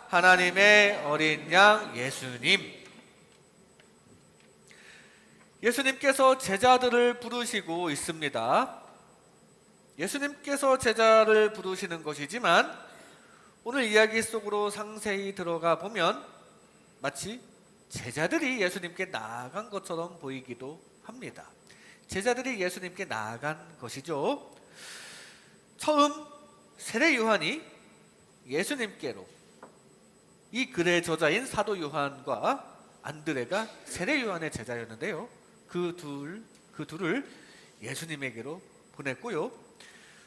하나님의 어린 양 예수님. 예수님께서 제자들을 부르시고 있습니다. 예수님께서 제자를 부르시는 것이지만 오늘 이야기 속으로 상세히 들어가 보면 마치 제자들이 예수님께 나아간 것처럼 보이기도 합니다. 제자들이 예수님께 나아간 것이죠. 처음 세례 요한이 예수님께로, 이 글의 저자인 사도 요한과 안드레가 세례 요한의 제자였는데요, 그 둘을 예수님에게로 보냈고요,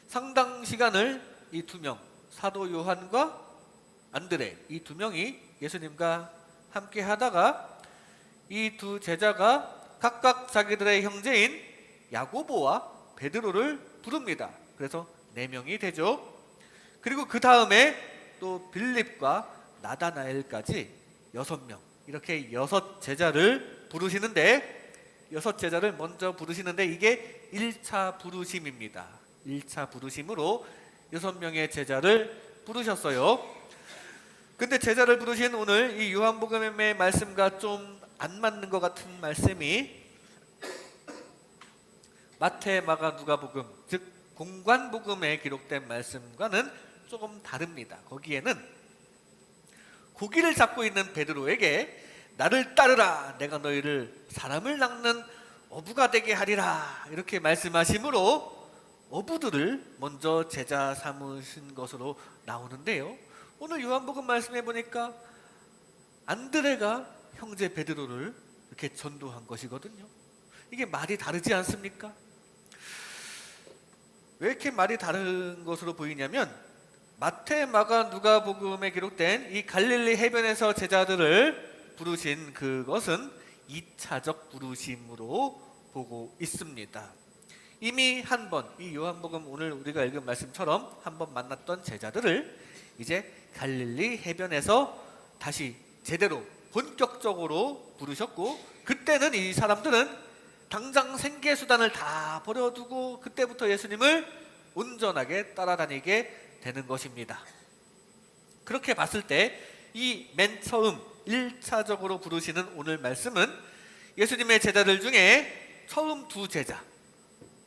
상당 시간을 이 두 명, 사도 요한과 안드레, 이 두 명이 예수님과 함께 하다가 이 두 제자가 각각 자기들의 형제인 야고보와 베드로를 부릅니다. 그래서 4명이 되죠. 그리고 그 다음에 또 빌립과 나다나엘까지 6명, 이렇게 6제자를 부르시는데, 6제자를 먼저 부르시는데 이게 1차 부르심입니다. 1차 부르심으로 6명의 제자를 부르셨어요. 근데 제자를 부르신 오늘 이 요한복음의 말씀과 좀 안 맞는 것 같은 말씀이 마태, 마가, 누가복음, 즉 공관복음에 기록된 말씀과는 조금 다릅니다. 거기에는 고기를 잡고 있는 베드로에게 나를 따르라, 내가 너희를 사람을 낚는 어부가 되게 하리라, 이렇게 말씀하심으로 어부들을 먼저 제자 삼으신 것으로 나오는데요, 오늘 요한복음 말씀해 보니까 안드레가 형제 베드로를 이렇게 전도한 것이거든요. 이게 말이 다르지 않습니까? 왜 이렇게 말이 다른 것으로 보이냐면, 마태, 마가, 누가복음에 기록된 이 갈릴리 해변에서 제자들을 부르신 그것은 2차적 부르심으로 보고 있습니다. 이미 한 번, 이 요한복음 오늘 우리가 읽은 말씀처럼 한 번 만났던 제자들을 이제 갈릴리 해변에서 다시 제대로 본격적으로 부르셨고, 그때는 이 사람들은 당장 생계수단을 다 버려두고 그때부터 예수님을 온전하게 따라다니게 되는 것입니다. 그렇게 봤을 때 이 맨 처음 1차적으로 부르시는 오늘 말씀은 예수님의 제자들 중에 처음 2제자,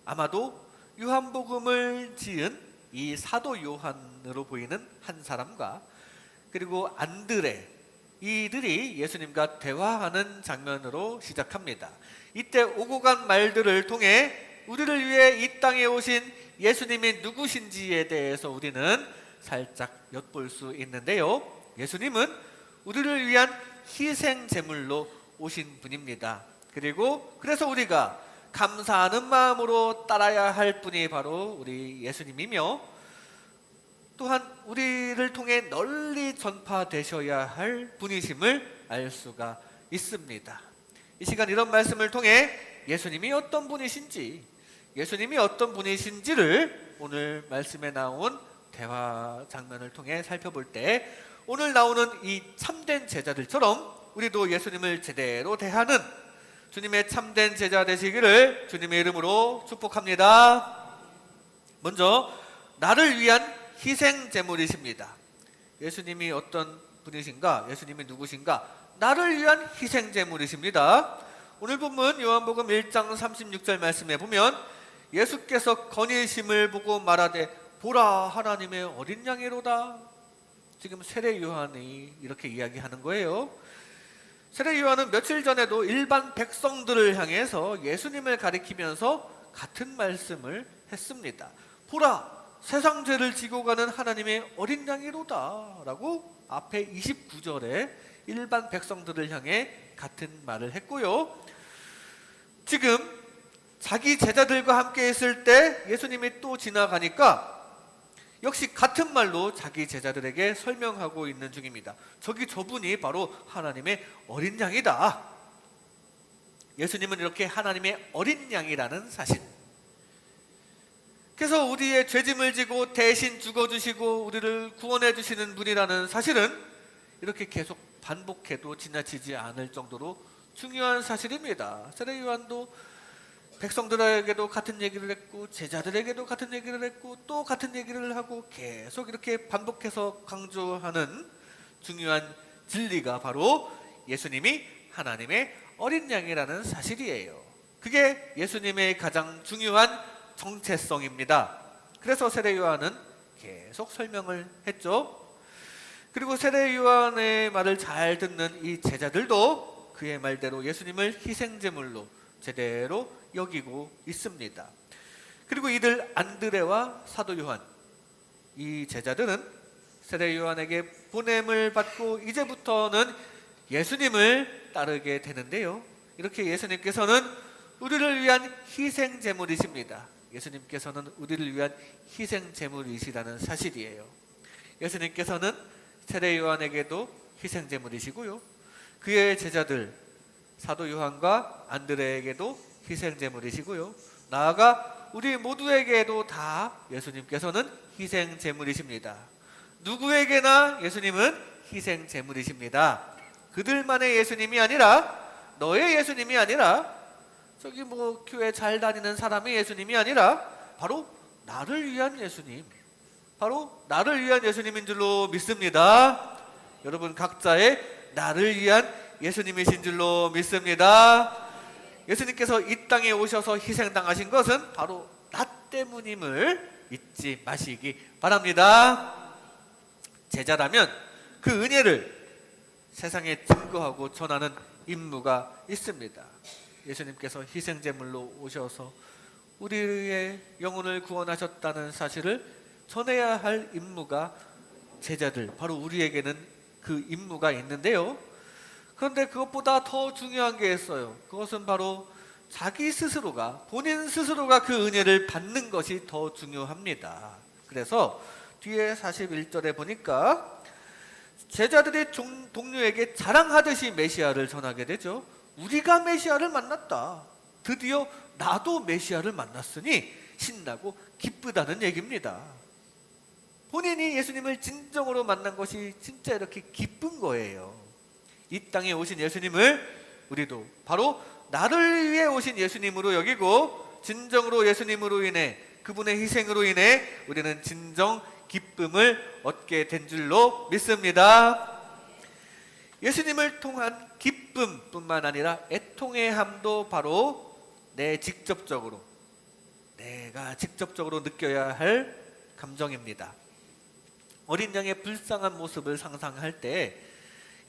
아마도 요한복음을 지은 이 사도 요한으로 보이는 한 사람과 그리고 안드레, 이들이 예수님과 대화하는 장면으로 시작합니다. 이때 오고 간 말들을 통해 우리를 위해 이 땅에 오신 예수님이 누구신지에 대해서 우리는 살짝 엿볼 수 있는데요, 예수님은 우리를 위한 희생 제물로 오신 분입니다. 그래서 우리가 감사하는 마음으로 따라야 할 분이 바로 우리 예수님이며, 또한 우리를 통해 널리 전파되셔야 할 분이심을 알 수가 있습니다. 이 시간 이런 말씀을 통해 예수님이 어떤 분이신지를 오늘 말씀에 나온 대화 장면을 통해 살펴볼 때, 오늘 나오는 이 참된 제자들처럼 우리도 예수님을 제대로 대하는 주님의 참된 제자 되시기를 주님의 이름으로 축복합니다. 먼저 나를 위한 희생 제물이십니다. 예수님이 어떤 분이신가? 예수님이 누구신가? 나를 위한 희생 제물이십니다. 오늘 본문 요한복음 1장 36절 말씀에 보면 예수께서 거니심을 보고 말하되 보라, 하나님의 어린 양이로다. 지금 세례 요한이 이렇게 이야기하는 거예요. 세례 요한은 며칠 전에도 일반 백성들을 향해서 예수님을 가리키면서 같은 말씀을 했습니다. 보라, 세상 죄를 지고 가는 하나님의 어린 양이로다 라고 앞에 29절에 일반 백성들을 향해 같은 말을 했고요, 지금 자기 제자들과 함께 있을 때 예수님이 또 지나가니까 역시 같은 말로 자기 제자들에게 설명하고 있는 중입니다. 저분이 바로 하나님의 어린 양이다. 예수님은 이렇게 하나님의 어린 양이라는 사실, 그래서 우리의 죄짐을 지고 대신 죽어주시고 우리를 구원해 주시는 분이라는 사실은 이렇게 계속 반복해도 지나치지 않을 정도로 중요한 사실입니다. 세례 요한도 백성들에게도 같은 얘기를 했고 제자들에게도 같은 얘기를 했고 또 같은 얘기를 하고 계속 이렇게 반복해서 강조하는 중요한 진리가 바로 예수님이 하나님의 어린 양이라는 사실이에요. 그게 예수님의 가장 중요한 정체성입니다. 그래서 세례 요한은 계속 설명을 했죠. 그리고 세례 요한의 말을 잘 듣는 이 제자들도 그의 말대로 예수님을 희생제물로 제대로 여기고 있습니다. 그리고 이들 안드레와 사도 요한, 이 제자들은 세례 요한에게 보냄을 받고 이제부터는 예수님을 따르게 되는데요. 이렇게 예수님께서는 우리를 위한 희생제물이십니다. 예수님께서는 우리를 위한 희생제물이시라는 사실이에요. 예수님께서는 세례 요한에게도 희생제물이시고요. 그의 제자들 사도 요한과 안드레에게도 희생제물이시고요. 나아가 우리 모두에게도 다 예수님께서는 희생제물이십니다. 누구에게나 예수님은 희생제물이십니다. 그들만의 예수님이 아니라, 너의 예수님이 아니라, 저기 뭐 교회 잘 다니는 사람의 예수님이 아니라 바로 나를 위한 예수님, 바로 나를 위한 예수님인 줄로 믿습니다. 여러분 각자의 나를 위한 예수님이신 줄로 믿습니다. 예수님께서 이 땅에 오셔서 희생당하신 것은 바로 나 때문임을 잊지 마시기 바랍니다. 제자라면 그 은혜를 세상에 증거하고 전하는 임무가 있습니다. 예수님께서 희생제물로 오셔서 우리의 영혼을 구원하셨다는 사실을 전해야 할 임무가 제자들, 바로 우리에게는 그 임무가 있는데요. 그런데 그것보다 더 중요한 게 있어요. 그것은 바로 자기 스스로가, 본인 스스로가 그 은혜를 받는 것이 더 중요합니다. 그래서 뒤에 41절에 보니까 제자들이 동료에게 자랑하듯이 메시아를 전하게 되죠. 우리가 메시아를 만났다. 드디어 나도 메시아를 만났으니 신나고 기쁘다는 얘기입니다. 본인이 예수님을 진정으로 만난 것이 진짜 이렇게 기쁜 거예요. 이 땅에 오신 예수님을 우리도 바로 나를 위해 오신 예수님으로 여기고, 진정으로 예수님으로 인해, 그분의 희생으로 인해 우리는 진정 기쁨을 얻게 된 줄로 믿습니다. 예수님을 통한 기쁨뿐만 아니라 애통의함도 바로 내가 직접적으로 느껴야 할 감정입니다. 어린 양의 불쌍한 모습을 상상할 때,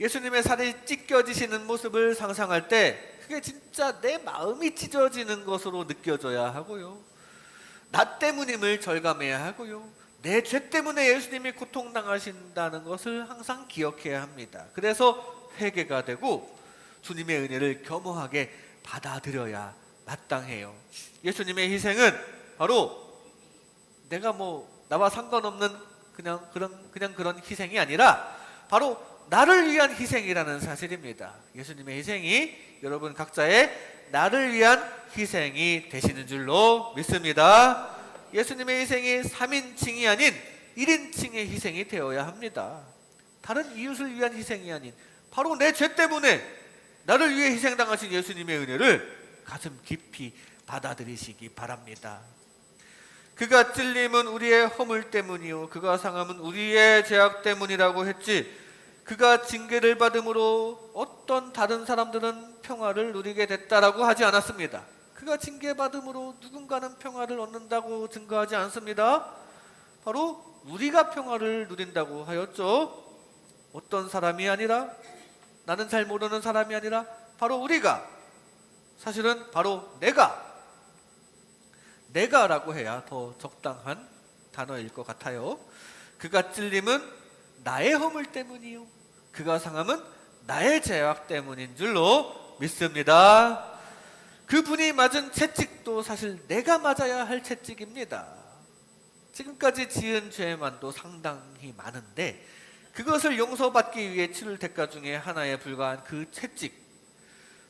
예수님의 살이 찢겨지시는 모습을 상상할 때 그게 진짜 내 마음이 찢어지는 것으로 느껴져야 하고요. 나 때문임을 절감해야 하고요. 내 죄 때문에 예수님이 고통당하신다는 것을 항상 기억해야 합니다. 그래서 회개가 되고 주님의 은혜를 겸허하게 받아들여야 마땅해요. 예수님의 희생은 바로 내가 나와 상관없는 그냥 그런 희생이 아니라 바로 나를 위한 희생이라는 사실입니다. 예수님의 희생이 여러분 각자의 나를 위한 희생이 되시는 줄로 믿습니다. 예수님의 희생이 3인칭이 아닌 1인칭의 희생이 되어야 합니다. 다른 이웃을 위한 희생이 아닌 바로 내 죄 때문에 나를 위해 희생당하신 예수님의 은혜를 가슴 깊이 받아들이시기 바랍니다. 그가 찔림은 우리의 허물 때문이요 그가 상함은 우리의 죄악 때문이라고 했지, 그가 징계를 받음으로 어떤 다른 사람들은 평화를 누리게 됐다라고 하지 않았습니다. 그가 징계받음으로 누군가는 평화를 얻는다고 증거하지 않습니다. 바로 우리가 평화를 누린다고 하였죠. 어떤 사람이 아니라, 나는 잘 모르는 사람이 아니라 바로 우리가, 사실은 바로 내가라고 해야 더 적당한 단어일 것 같아요. 그가 찔림은 나의 허물 때문이요 그가 상함은 나의 죄악 때문인 줄로 믿습니다. 그분이 맞은 채찍도 사실 내가 맞아야 할 채찍입니다. 지금까지 지은 죄만도 상당히 많은데 그것을 용서받기 위해 치를 대가 중에 하나에 불과한 그 채찍,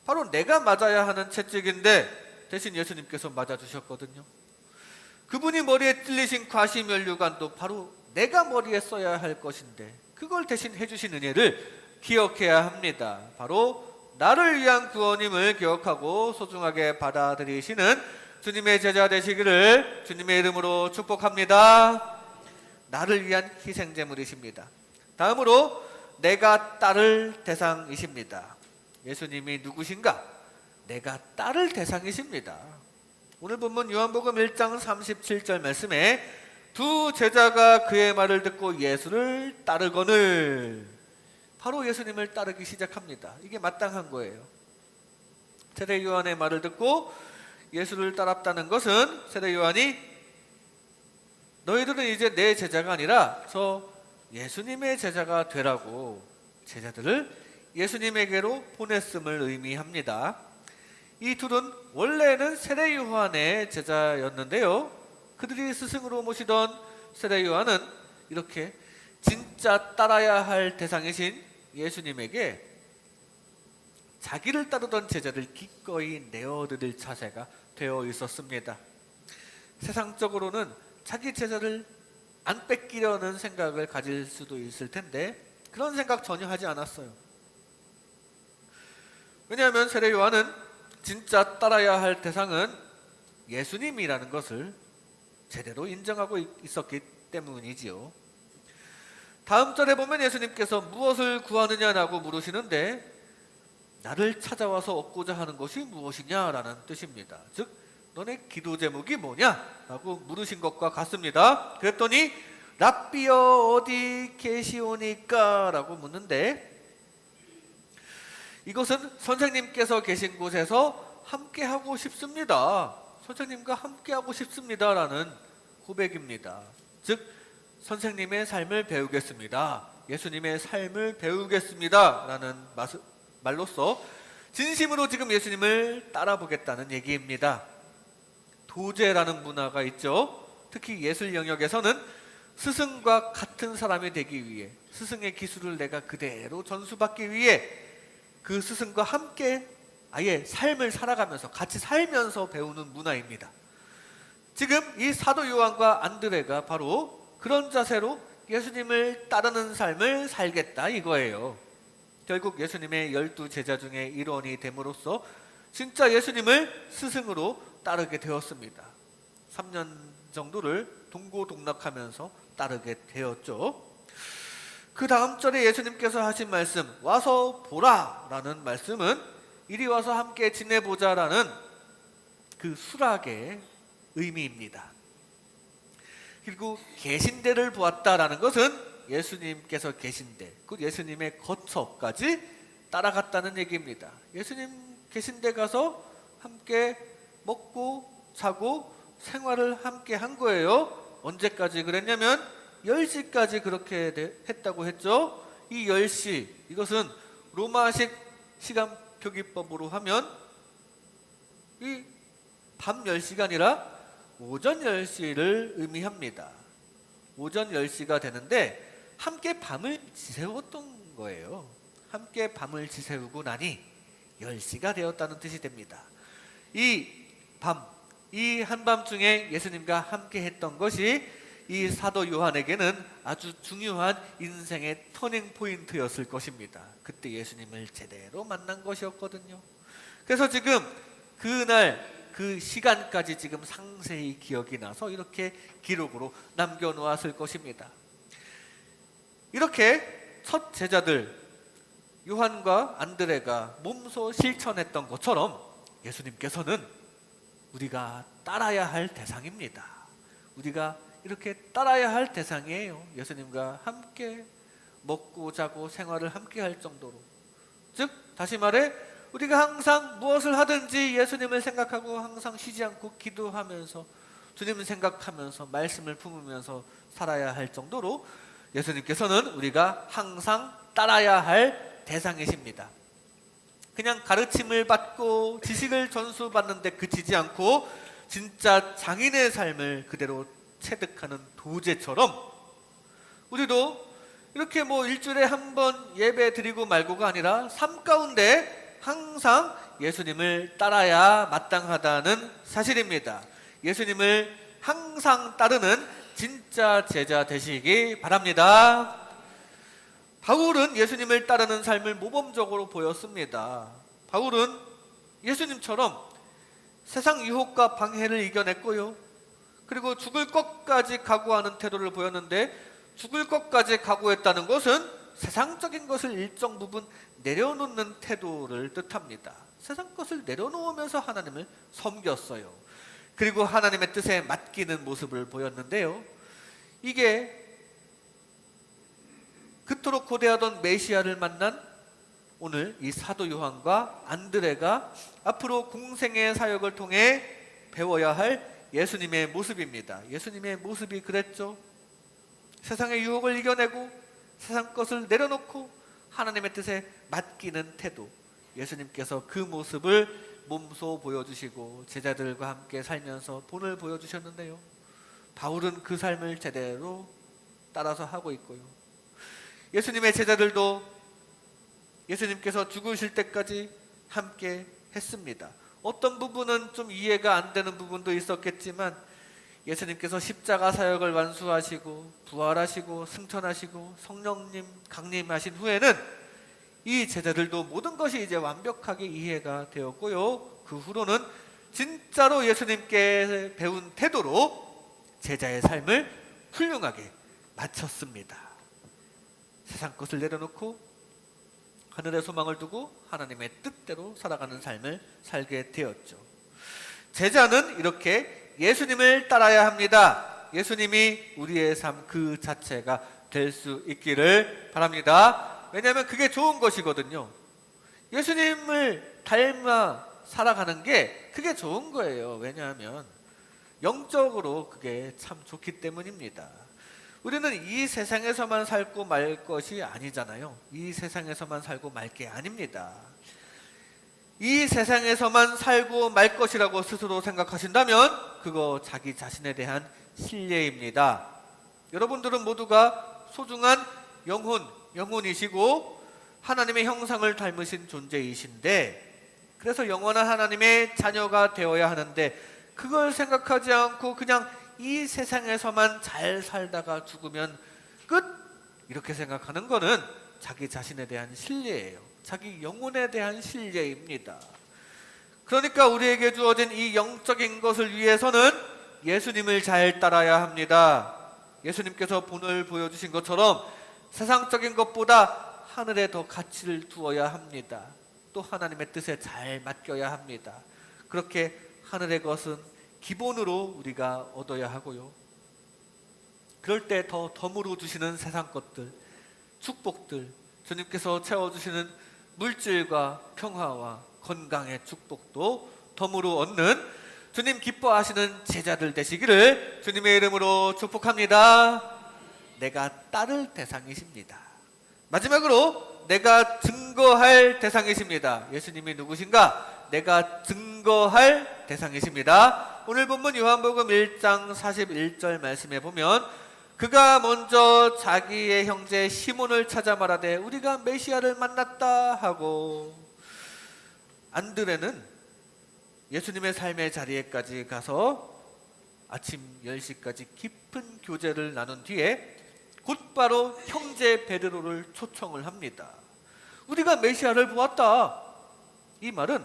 바로 내가 맞아야 하는 채찍인데 대신 예수님께서 맞아주셨거든요. 그분이 머리에 찔리신 과시면류관도 바로 내가 머리에 써야 할 것인데 그걸 대신 해주신 은혜를 기억해야 합니다. 바로 나를 위한 구원임을 기억하고 소중하게 받아들이시는 주님의 제자 되시기를 주님의 이름으로 축복합니다. 나를 위한 희생제물이십니다. 다음으로 내가 따를 대상이십니다. 예수님이 누구신가? 내가 따를 대상이십니다. 오늘 본문 요한복음 1장 37절 말씀에 두 제자가 그의 말을 듣고 예수를 따르거늘, 바로 예수님을 따르기 시작합니다. 이게 마땅한 거예요. 세례 요한의 말을 듣고 예수를 따랐다는 것은 세례 요한이 너희들은 이제 내 제자가 아니라 저 예수님의 제자가 되라고 제자들을 예수님에게로 보냈음을 의미합니다. 이 둘은 원래는 세례 요한의 제자였는데요, 그들이 스승으로 모시던 세례 요한은 이렇게 진짜 따라야 할 대상이신 예수님에게 자기를 따르던 제자들 기꺼이 내어드릴 차세가 되어 있었습니다. 세상적으로는 자기 제자를 안 뺏기려는 생각을 가질 수도 있을 텐데 그런 생각 전혀 하지 않았어요. 왜냐하면 세례 요한은 진짜 따라야 할 대상은 예수님이라는 것을 제대로 인정하고 있었기 때문이지요. 다음 절에 보면 예수님께서 무엇을 구하느냐라고 물으시는데 나를 찾아와서 얻고자 하는 것이 무엇이냐라는 뜻입니다. 즉 너네 기도 제목이 뭐냐? 라고 물으신 것과 같습니다. 그랬더니 랍비여 어디 계시오니까? 라고 묻는데 이것은 선생님께서 계신 곳에서 함께하고 싶습니다. 선생님과 함께하고 싶습니다 라는 고백입니다. 즉 선생님의 삶을 배우겠습니다, 예수님의 삶을 배우겠습니다 라는 말로써 진심으로 지금 예수님을 따라보겠다는 얘기입니다. 도제라는 문화가 있죠. 특히 예술 영역에서는 스승과 같은 사람이 되기 위해, 스승의 기술을 내가 그대로 전수받기 위해 그 스승과 함께 아예 삶을 살아가면서 같이 살면서 배우는 문화입니다. 지금 이 사도 요한과 안드레가 바로 그런 자세로 예수님을 따르는 삶을 살겠다 이거예요. 결국 예수님의 12제자 중에 일원이 됨으로써 진짜 예수님을 스승으로 따르게 되었습니다. 3년 정도를 동고동락하면서 따르게 되었죠. 그 다음 절에 예수님께서 하신 말씀, 와서 보라 라는 말씀은 이리 와서 함께 지내보자 라는 그 수락의 의미입니다. 그리고 계신데를 보았다라는 것은 예수님께서 계신데, 그 예수님의 거처까지 따라갔다는 얘기입니다. 예수님 계신데 가서 함께 먹고 자고 생활을 함께 한 거예요. 언제까지 그랬냐면 10시까지 그렇게 했다고 했죠. 이 10시, 이것은 로마식 시간 표기법으로 하면 이 밤 10시가 아니라 오전 10시를 의미합니다. 오전 10시가 되는데 함께 밤을 지새웠던 거예요. 함께 밤을 지새우고 나니 10시가 되었다는 뜻이 됩니다. 이 밤, 이 한밤중에 예수님과 함께 했던 것이 이 사도 요한에게는 아주 중요한 인생의 터닝 포인트였을 것입니다. 그때 예수님을 제대로 만난 것이었거든요. 그래서 지금 그날 그 시간까지 지금 상세히 기억이 나서 이렇게 기록으로 남겨놓았을 것입니다. 이렇게 첫 제자들 요한과 안드레가 몸소 실천했던 것처럼 예수님께서는 우리가 따라야 할 대상입니다. 우리가 이렇게 따라야 할 대상이에요. 예수님과 함께 먹고 자고 생활을 함께 할 정도로. 즉 다시 말해 우리가 항상 무엇을 하든지 예수님을 생각하고 항상 쉬지 않고 기도하면서 주님을 생각하면서 말씀을 품으면서 살아야 할 정도로 예수님께서는 우리가 항상 따라야 할 대상이십니다. 그냥 가르침을 받고 지식을 전수받는데 그치지 않고 진짜 장인의 삶을 그대로 체득하는 도제처럼 우리도 이렇게 일주일에 한 번 예배 드리고 말고가 아니라 삶 가운데 항상 예수님을 따라야 마땅하다는 사실입니다. 예수님을 항상 따르는 진짜 제자 되시기 바랍니다. 바울은 예수님을 따르는 삶을 모범적으로 보였습니다. 바울은 예수님처럼 세상 유혹과 방해를 이겨냈고요. 그리고 죽을 것까지 각오하는 태도를 보였는데 죽을 것까지 각오했다는 것은 세상적인 것을 일정 부분 내려놓는 태도를 뜻합니다. 세상 것을 내려놓으면서 하나님을 섬겼어요. 그리고 하나님의 뜻에 맡기는 모습을 보였는데요. 이게 그토록 고대하던 메시아를 만난 오늘 이 사도 요한과 안드레가 앞으로 공생의 사역을 통해 배워야 할 예수님의 모습입니다. 예수님의 모습이 그랬죠. 세상의 유혹을 이겨내고 세상 것을 내려놓고 하나님의 뜻에 맡기는 태도. 예수님께서 그 모습을 몸소 보여주시고 제자들과 함께 살면서 본을 보여주셨는데요. 바울은 그 삶을 제대로 따라서 하고 있고요. 예수님의 제자들도 예수님께서 죽으실 때까지 함께 했습니다. 어떤 부분은 좀 이해가 안 되는 부분도 있었겠지만 예수님께서 십자가 사역을 완수하시고 부활하시고 승천하시고 성령님 강림하신 후에는 이 제자들도 모든 것이 이제 완벽하게 이해가 되었고요. 그 후로는 진짜로 예수님께 배운 태도로 제자의 삶을 훌륭하게 마쳤습니다. 세상 것을 내려놓고 하늘의 소망을 두고 하나님의 뜻대로 살아가는 삶을 살게 되었죠. 제자는 이렇게 예수님을 따라야 합니다. 예수님이 우리의 삶 그 자체가 될 수 있기를 바랍니다. 왜냐하면 그게 좋은 것이거든요. 예수님을 닮아 살아가는 게 그게 좋은 거예요. 왜냐하면 영적으로 그게 참 좋기 때문입니다. 우리는 이 세상에서만 살고 말 것이 아니잖아요. 이 세상에서만 살고 말 게 아닙니다. 이 세상에서만 살고 말 것이라고 스스로 생각하신다면 그거 자기 자신에 대한 신뢰입니다. 여러분들은 모두가 소중한 영혼이시고 하나님의 형상을 닮으신 존재이신데, 그래서 영원한 하나님의 자녀가 되어야 하는데 그걸 생각하지 않고 그냥 이 세상에서만 잘 살다가 죽으면 끝! 이렇게 생각하는 거는 자기 자신에 대한 신뢰예요. 자기 영혼에 대한 신뢰입니다. 그러니까 우리에게 주어진 이 영적인 것을 위해서는 예수님을 잘 따라야 합니다. 예수님께서 본을 보여주신 것처럼 세상적인 것보다 하늘에 더 가치를 두어야 합니다. 또 하나님의 뜻에 잘 맡겨야 합니다. 그렇게 하늘의 것은 기본으로 우리가 얻어야 하고요. 그럴 때 더 덤으로 주시는 세상 것들, 축복들, 주님께서 채워주시는 물질과 평화와 건강의 축복도 덤으로 얻는 주님 기뻐하시는 제자들 되시기를 주님의 이름으로 축복합니다. 내가 따를 대상이십니다. 마지막으로 내가 증거할 대상이십니다. 예수님이 누구신가? 내가 증거할 대상이십니다. 오늘 본문 요한복음 1장 41절 말씀에 보면 그가 먼저 자기의 형제 시몬을 찾아 말하되 우리가 메시아를 만났다 하고, 안드레는 예수님의 삶의 자리에까지 가서 아침 10시까지 깊은 교제를 나눈 뒤에 곧바로 형제 베드로를 초청을 합니다. 우리가 메시아를 보았다. 이 말은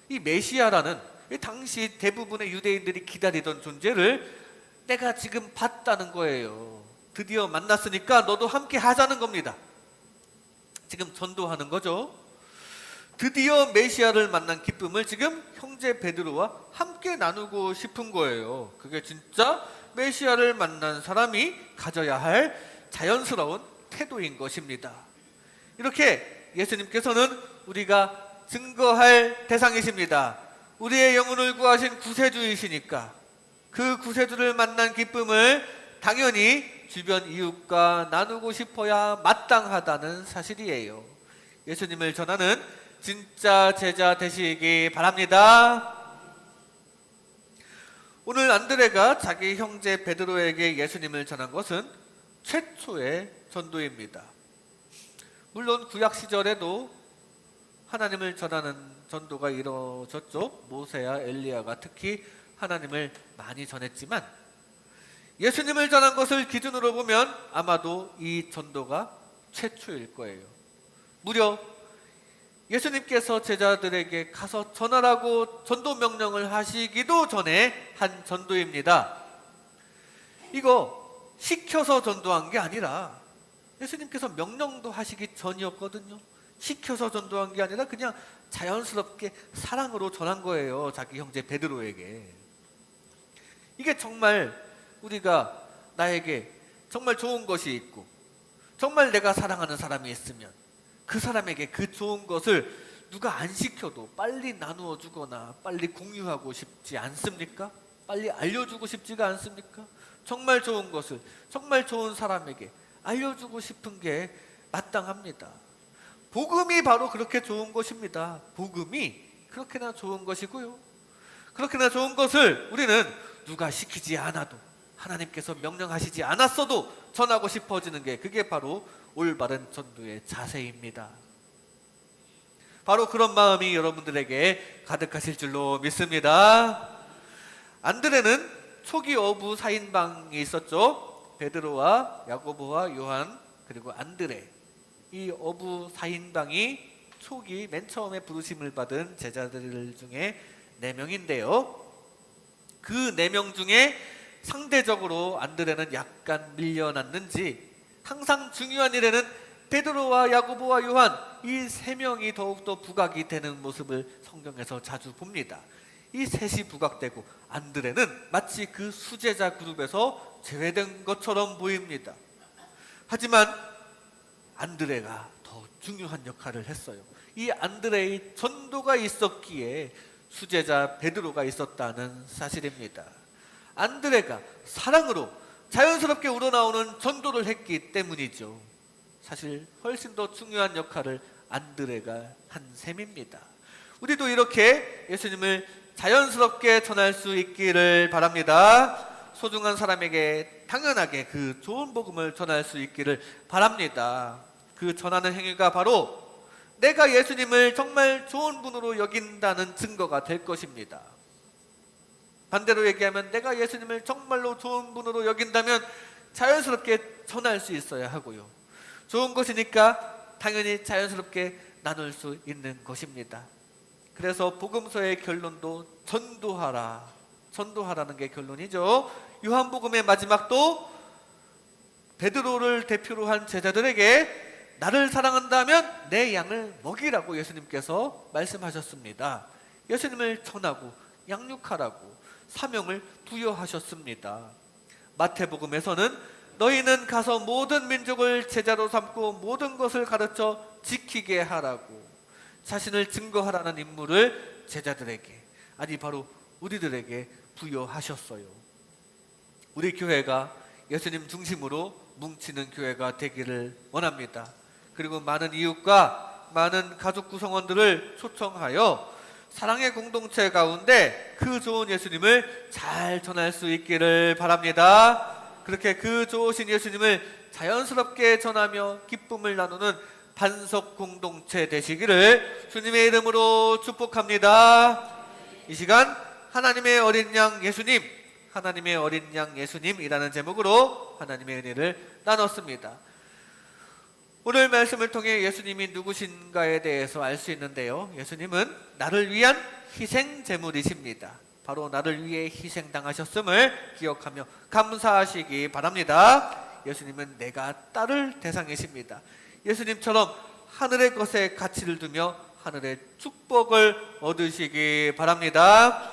이 메시아라는 당시 대부분의 유대인들이 기다리던 존재를 내가 지금 봤다는 거예요. 드디어 만났으니까 너도 함께 하자는 겁니다. 지금 전도하는 거죠. 드디어 메시아를 만난 기쁨을 지금 형제 베드로와 함께 나누고 싶은 거예요. 그게 진짜 메시아를 만난 사람이 가져야 할 자연스러운 태도인 것입니다. 이렇게 예수님께서는 우리가 증거할 대상이십니다. 우리의 영혼을 구하신 구세주이시니까 그 구세주를 만난 기쁨을 당연히 주변 이웃과 나누고 싶어야 마땅하다는 사실이에요. 예수님을 전하는 진짜 제자 되시기 바랍니다. 오늘 안드레가 자기 형제 베드로에게 예수님을 전한 것은 최초의 전도입니다. 물론 구약 시절에도 하나님을 전하는 전도가 이루어졌죠. 모세와 엘리야가 특히 하나님을 많이 전했지만 예수님을 전한 것을 기준으로 보면 아마도 이 전도가 최초일 거예요. 무려 예수님께서 제자들에게 가서 전하라고 전도 명령을 하시기도 전에 한 전도입니다. 이거 시켜서 전도한 게 아니라 예수님께서 명령도 하시기 전이었거든요. 시켜서 전도한 게 아니라 그냥 자연스럽게 사랑으로 전한 거예요. 자기 형제 베드로에게. 이게 정말 우리가 나에게 정말 좋은 것이 있고 정말 내가 사랑하는 사람이 있으면 그 사람에게 그 좋은 것을 누가 안 시켜도 빨리 나누어 주거나 빨리 공유하고 싶지 않습니까? 빨리 알려주고 싶지가 않습니까? 정말 좋은 것을 정말 좋은 사람에게 알려주고 싶은 게 마땅합니다. 복음이 바로 그렇게 좋은 것입니다. 복음이 그렇게나 좋은 것이고요. 그렇게나 좋은 것을 우리는 누가 시키지 않아도 하나님께서 명령하시지 않았어도 전하고 싶어지는 게 그게 바로 올바른 전도의 자세입니다. 바로 그런 마음이 여러분들에게 가득하실 줄로 믿습니다. 안드레는 초기 어부 4인방이 있었죠. 베드로와 야고보와 요한 그리고 안드레, 이 어부 4인방이 초기 맨 처음에 부르심을 받은 제자들 중에 4명인데요. 그 4명 중에 상대적으로 안드레는 약간 밀려났는지 항상 중요한 일에는 베드로와 야고보와 요한 이 3명이 더욱더 부각이 되는 모습을 성경에서 자주 봅니다. 이 셋이 부각되고 안드레는 마치 그 수제자 그룹에서 제외된 것처럼 보입니다. 하지만 안드레가 더 중요한 역할을 했어요. 이 안드레의 전도가 있었기에 수제자 베드로가 있었다는 사실입니다. 안드레가 사랑으로 자연스럽게 우러나오는 전도를 했기 때문이죠. 사실 훨씬 더 중요한 역할을 안드레가 한 셈입니다. 우리도 이렇게 예수님을 자연스럽게 전할 수 있기를 바랍니다. 소중한 사람에게 당연하게 그 좋은 복음을 전할 수 있기를 바랍니다. 그 전하는 행위가 바로 내가 예수님을 정말 좋은 분으로 여긴다는 증거가 될 것입니다. 반대로 얘기하면 내가 예수님을 정말로 좋은 분으로 여긴다면 자연스럽게 전할 수 있어야 하고요. 좋은 것이니까 당연히 자연스럽게 나눌 수 있는 것입니다. 그래서 복음서의 결론도 전도하라는 게 결론이죠. 요한복음의 마지막도 베드로를 대표로 한 제자들에게 나를 사랑한다면 내 양을 먹이라고 예수님께서 말씀하셨습니다. 예수님을 전하고 양육하라고 사명을 부여하셨습니다. 마태복음에서는 너희는 가서 모든 민족을 제자로 삼고 모든 것을 가르쳐 지키게 하라고 자신을 증거하라는 임무를 제자들에게, 아니 바로 우리들에게 부여하셨어요. 우리 교회가 예수님 중심으로 뭉치는 교회가 되기를 원합니다. 그리고 많은 이웃과 많은 가족 구성원들을 초청하여 사랑의 공동체 가운데 그 좋은 예수님을 잘 전할 수 있기를 바랍니다. 그렇게 그 좋으신 예수님을 자연스럽게 전하며 기쁨을 나누는 반석 공동체 되시기를 주님의 이름으로 축복합니다. 이 시간 하나님의 어린 양 예수님, 하나님의 어린 양 예수님이라는 제목으로 하나님의 은혜를 나눴습니다. 오늘 말씀을 통해 예수님이 누구신가에 대해서 알 수 있는데요. 예수님은 나를 위한 희생 제물이십니다. 바로 나를 위해 희생당하셨음을 기억하며 감사하시기 바랍니다. 예수님은 내가 따를 대상이십니다. 예수님처럼 하늘의 것에 가치를 두며 하늘의 축복을 얻으시기 바랍니다.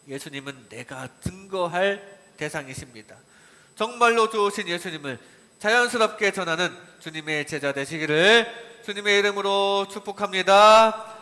예수님은 내가 증거할 대상이십니다. 정말로 좋으신 예수님을 자연스럽게 전하는 주님의 제자 되시기를 주님의 이름으로 축복합니다.